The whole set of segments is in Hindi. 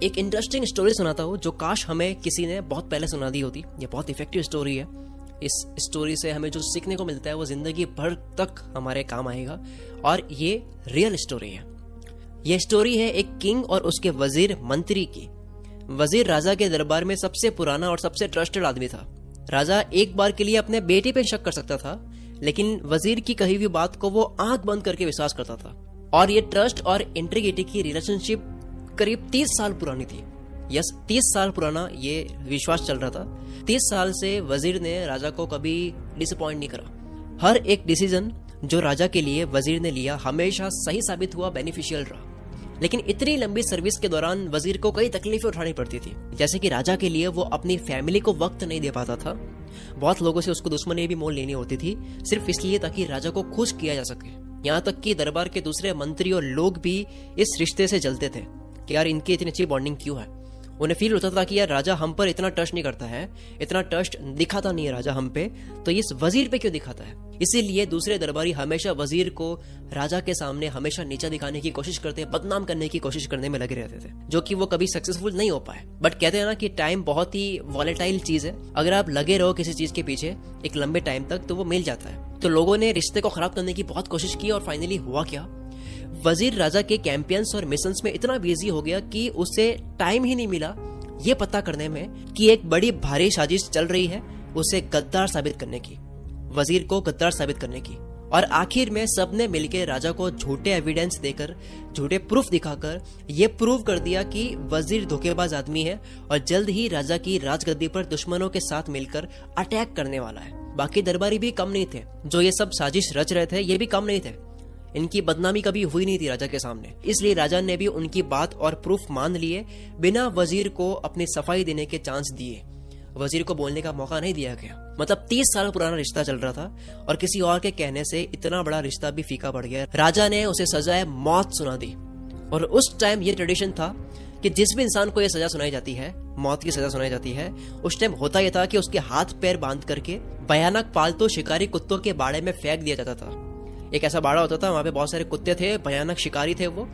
एक इंटरेस्टिंग स्टोरी सुनाता हूँ जो काश हमें किसी ने बहुत पहले सुना दी होती। ये बहुत इफेक्टिव स्टोरी है। इस स्टोरी से हमें जो सीखने को मिलता है वो जिंदगी भर तक हमारे काम आएगा और ये रियल स्टोरी है। ये स्टोरी है एक किंग और उसके वजीर मंत्री की। वजीर राजा के दरबार में सबसे पुराना और सबसे ट्रस्टेड आदमी था। राजा एक बार के लिए अपने बेटे पे शक कर सकता था, लेकिन वजीर की कही हुई बात को वो आंख बंद करके विश्वास करता था। और ये ट्रस्ट और इंटीग्रिटी की रिलेशनशिप करीब 30 साल पुरानी थी। यस, 30 साल पुराना ये विश्वास चल रहा था। 30 साल से वजीर ने राजा को कभी डिसअपॉइंट नहीं करा। हर एक डिसीजन जो राजा के लिए वजीर ने लिया हमेशा सही साबित हुआ, बेनिफिशियल रहा। लेकिन इतनी लंबी सर्विस के दौरान वजीर को कई तकलीफें उठानी पड़ती थी। जैसे कि राजा के लिए वो अपनी फैमिली को वक्त नहीं दे पाता था। बहुत लोगों से उसको दुश्मनी भी मोल लेनी होती थी, सिर्फ इसलिए ताकि राजा को खुश किया जा सके। यहाँ तक कि दरबार के दूसरे मंत्री और लोग भी इस रिश्ते से जलते थे कि यार इनकी इतनी अच्छी बॉन्डिंग क्यों है। उन्हें फील होता था कि यार राजा हम पर इतना ट्रस्ट नहीं करता है, इतना ट्रस्ट दिखाता नहीं है राजा हम पे, तो इस वजीर पे क्यों दिखाता है। इसीलिए दूसरे दरबारी हमेशा वजीर को राजा के सामने हमेशा नीचा दिखाने की कोशिश करते, बदनाम करने की कोशिश करने में लगे रहते थे, जो कि वो कभी सक्सेसफुल नहीं हो पाए। बट कहते हैं ना कि टाइम बहुत ही वॉलेटाइल चीज है। अगर आप लगे रहो किसी चीज के पीछे एक लंबे टाइम तक तो वो मिल जाता है। तो लोगों ने रिश्ते को खराब करने की बहुत कोशिश की और फाइनली हुआ क्या, वजीर राजा के कैंपियंस और मिशंस में इतना बिजी हो गया कि उसे टाइम ही नहीं मिला ये पता करने में कि एक बड़ी भारी साजिश चल रही है उसे गद्दार साबित करने की, वजीर को गद्दार साबित करने की। और आखिर में सबने मिलकर राजा को झूठे एविडेंस देकर, झूठे प्रूफ दिखाकर ये प्रूव कर दिया कि वजीर धोखेबाज आदमी है और जल्द ही राजा की राजगद्दी पर दुश्मनों के साथ मिलकर अटैक करने वाला है। बाकी दरबारी भी कम नहीं थे, जो ये सब साजिश रच रहे थे ये भी कम नहीं थे। इनकी बदनामी कभी हुई नहीं थी राजा के सामने, इसलिए राजा ने भी उनकी बात और प्रूफ मान लिए, बिना वजीर को अपनी सफाई देने के चांस दिए। वजीर को बोलने का मौका नहीं दिया गया। मतलब 30 साल पुराना रिश्ता चल रहा था और किसी और के कहने से इतना बड़ा रिश्ता भी फीका पड़ गया। राजा ने उसे सजाए मौत सुना दी। और उस टाइम ये ट्रेडिशन था कि जिस भी इंसान को यह सजा सुनाई जाती है, मौत की सजा सुनाई जाती है, उस टाइम होता यह था कि उसके हाथ पैर बांध करके भयानक पालतू शिकारी कुत्तों के बाड़े में फेंक दिया जाता था। एक ऐसा बाड़ा होता था, वहां पे बहुत सारे कुत्ते थे, भयानक शिकारी थे वो,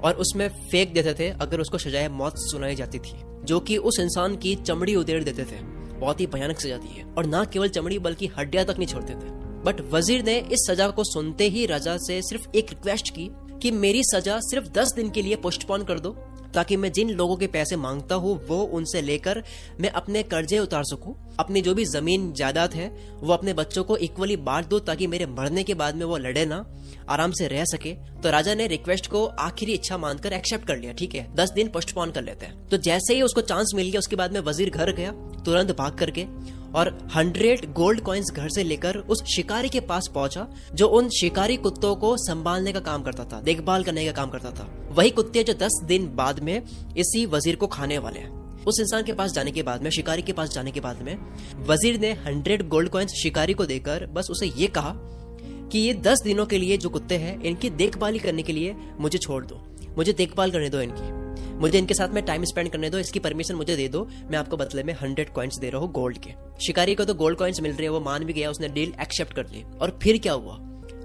और उसमें फेंक देते थे अगर उसको सजाए मौत सुनाई जाती थी, जो कि उस इंसान की चमड़ी उधेड़ देते थे। बहुत ही भयानक सजा दी है। और ना केवल चमड़ी बल्कि हड्डियां तक नहीं छोड़ते थे। बट वजीर ने इस सजा को सुनते ही राजा से सिर्फ एक रिक्वेस्ट की कि मेरी सजा सिर्फ 10 दिन के लिए पोस्टपोन कर दो, ताकि मैं जिन लोगों के पैसे मांगता हूँ वो उनसे लेकर मैं अपने कर्जे उतार सकूं, अपनी जो भी जमीन जायदाद है वो अपने बच्चों को इक्वली बांट दो, ताकि मेरे मरने के बाद में वो लड़े ना, आराम से रह सके। तो राजा ने रिक्वेस्ट को आखिरी इच्छा मानकर एक्सेप्ट कर लिया। ठीक है, 10 दिन पोस्टपोन कर लेते हैं। तो जैसे ही उसको चांस मिल गया, उसके बाद में वजीर घर गया तुरंत भाग करके और 100 गोल्ड कॉइन्स घर से लेकर उस शिकारी के पास पहुंचा जो उन शिकारी कुत्तों को संभालने का काम करता था, देखभाल करने का काम करता था। वही कुत्ते जो 10 दिन बाद में इसी वजीर को खाने वाले हैं। उस इंसान के पास जाने के बाद में, शिकारी के पास जाने के बाद में, वजीर ने 100 गोल्ड कॉइन्स शिकारी को देकर बस उसे ये कहा कि ये 10 दिनों के लिए जो कुत्ते हैं इनकी देखभाल करने के लिए मुझे छोड़ दो, मुझे देखभाल करने दो इनकी, मुझे इनके साथ में टाइम स्पेंड करने दो, इसकी परमिशन मुझे दे दो, मैं आपको बदले में 100 कॉइन्स दे रहा हूँ गोल्ड के। शिकारी को तो गोल्ड कॉइन्स मिल रहे हैं, वो मान भी गया, उसने डील एक्सेप्ट कर ली। और फिर क्या हुआ,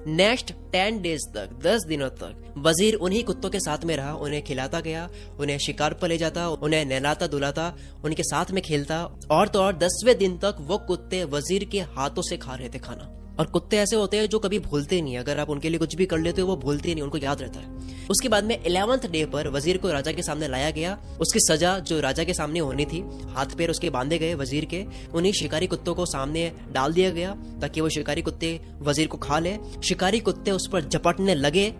नेक्स्ट 10 डेज तक, 10 दिनों तक वजीर उन्हीं कुत्तों के साथ में रहा, उन्हें खिलाता गया, उन्हें शिकार पर ले जाता, उन्हें नहलाता धुलाता, उनके साथ में खेलता। और तो और 10वें दिन तक वो कुत्ते वजीर के हाथों से खा रहे थे खाना। और कुत्ते ऐसे होते हैं जो कभी भूलते नहीं, अगर आप उनके लिए कुछ भी कर लेते हो वो भूलते नहीं, उनको याद रहता है। उसके बाद में 11th डे पर वजीर को राजा के सामने लाया गया। उसकी सजा जो राजा के सामने होनी थी, हाथ पैर उसके बांधे गए वजीर के, उन्हीं शिकारी कुत्तों को सामने डाल दिया गया ताकि वो शिकारी कुत्ते वजीर को खा ले। शिकारी कुत्ते उस पर झपटने लगे,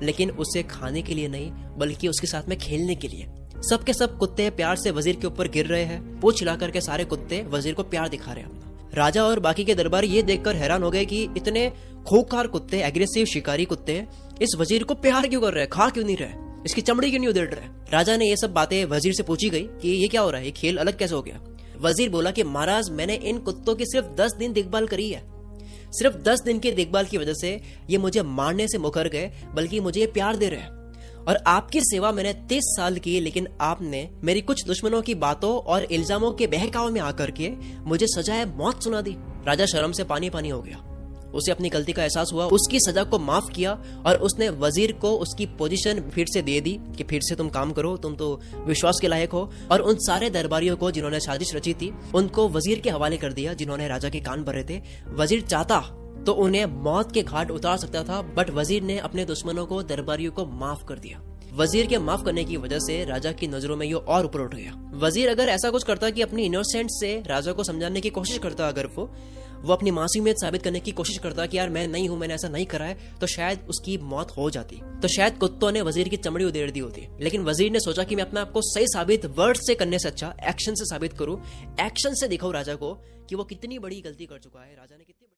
लेकिन उसे खाने के लिए नहीं बल्कि उसके साथ में खेलने के लिए। सबके सब कुत्ते प्यार से वजीर के ऊपर गिर रहे हैं, पूंछ हिला करके सारे कुत्ते वजीर को प्यार दिखा रहे हैं। राजा और बाकी के दरबार ये देखकर हैरान हो गए कि इतने खूंखार कुत्ते, एग्रेसिव शिकारी कुत्ते इस वजीर को प्यार क्यों कर रहे हैं, खा क्यों नहीं रहे, इसकी चमड़ी क्यों नहीं उधेड़ रहे। राजा ने ये सब बातें वजीर से पूछी गई कि ये क्या हो रहा है, ये खेल अलग कैसे हो गया। वजीर बोला कि महाराज मैंने इन कुत्तों की सिर्फ 10 दिन देखभाल करी है, सिर्फ 10 दिन की देखभाल की वजह से ये मुझे मारने से मुकर गए, बल्कि मुझे ये प्यार दे रहे हैं। और आपकी सेवा मैंने 30 साल की, लेकिन आपने मेरी कुछ दुश्मनों की बातों और इल्जामों के बहकावे में आकर के मुझे सजाए मौत सुना दी। राजा शर्म से पानी पानी हो गया। उसे अपनी गलती का एहसास हुआ, उसकी सजा को माफ किया और उसने वजीर को उसकी पोजीशन फिर से दे दी कि फिर से तुम काम करो, तुम तो विश्वास के लायक हो। और उन सारे दरबारियों को जिन्होंने साजिश रची थी उनको वजीर के हवाले कर दिया, जिन्होंने राजा के कान भरे थे। वजीर चाहता तो उन्हें मौत के घाट उतार सकता था, बट वजीर ने अपने दुश्मनों को, दरबारियों को माफ कर दिया। वजीर के माफ करने की वजह से राजा की नजरों में ये और ऊपर उठ गया। वजीर अगर ऐसा कुछ करता कि अपनी इनोसेंट से राजा को समझाने की कोशिश करता, अगर वो अपनी मासूमियत साबित करने की कोशिश करता कि यार मैं नहीं हूं, मैंने ऐसा नहीं करा है, तो शायद उसकी मौत हो जाती। तो शायद कुत्तों ने वजीर की चमड़ी उधेड़ दी होती। लेकिन वजीर ने सोचा कि मैं अपने आप को सही साबित वर्ड से करने से अच्छा एक्शन से साबित करूं, एक्शन से दिखाऊं राजा को कि वो कितनी बड़ी गलती कर चुका है। राजा ने कितनी